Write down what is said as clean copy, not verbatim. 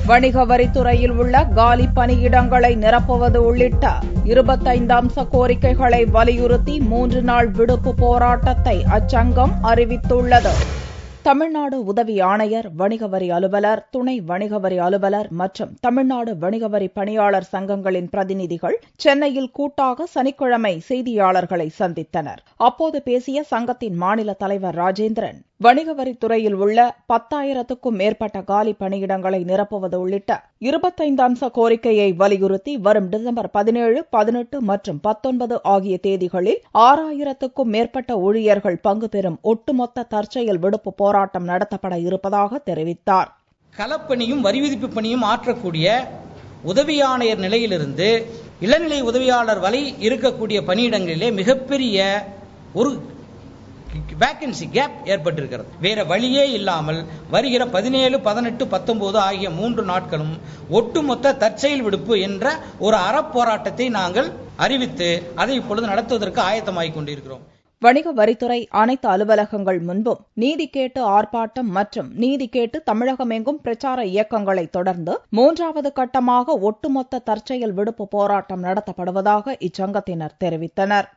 வணிக வரித்துறையில் உள்ள காலி பணியிடங்களை நிரப்புவது உள்ளிட்ட 25 அம்ச கோரிக்கைகளை வலியுறுத்தி 3 நாள் விடுப்பு போராட்டத்தை அச்சங்கம் அறிவித்துள்ளது. தமிழ்நாடு உதவி ஆணையர், வணிக வரி அலுவலர், துணை வணிக வரி அலுவலர் மற்றும் தமிழ்நாடு வணிக வரி பணியாளர் சங்கங்களின் பிரதிநிதிகள் சென்னையில் கூட்டாக சனிக்கிழமை செய்தியாளர்களை சந்தித்தனர். அப்போது பேசிய சங்கத்தின் மாநில தலைவர் ராஜேந்திரன், வணிக வரித்துறையில் உள்ள 10,000க்கும் மேற்பட்ட காலி பணியிடங்களை நிரப்புவது உள்ளிட்ட 25 அம்ச கோரிக்கையை வலியுறுத்தி வரும் டிசம்பர் 17, 18 மற்றும் 19 ஆகிய தேதிகளில் 6,000க்கும் மேற்பட்ட ஊழியர்கள் பங்கு பெறும் ஒட்டுமொத்த தற்செயல் விடுப்பு போராட்டம் நடத்தப்பட இருப்பதாக தெரிவித்தார். களப்பணியும் வரி விதிப்பு பணியும் ஆற்றக்கூடிய உதவி ஆணையர் நிலையிலிருந்து இளநிலை உதவியாளர் வரை இருக்கக்கூடிய பணியிடங்களிலே மிகப்பெரிய ஒரு வேக்கன்சி கேப் ஏற்பட்டிருக்கிறது. வேற வழியே இல்லாமல் வருகிற 17, 18, 19 ஆகிய 3 நாட்களும் ஒட்டுமொத்த தற்செயல் விடுப்பு என்ற ஒரு அறப்போராட்டத்தை நாங்கள் அறிவித்து அதை இப்பொழுது நடத்துவதற்கு ஆயத்தமாகிக் கொண்டிருக்கிறோம். வணிக வரித்துறை அனைத்து அலுவலகங்கள் முன்பும் நீதி கேட்டு ஆர்ப்பாட்டம் மற்றும் நீதி கேட்டு தமிழகமெங்கும் பிரச்சார இயக்கங்களை தொடர்ந்து 3வது கட்டமாக ஒட்டுமொத்த தற்செயல் விடுப்பு போராட்டம் நடத்தப்படுவதாக இச்சங்கத்தினர் தெரிவித்தனர்.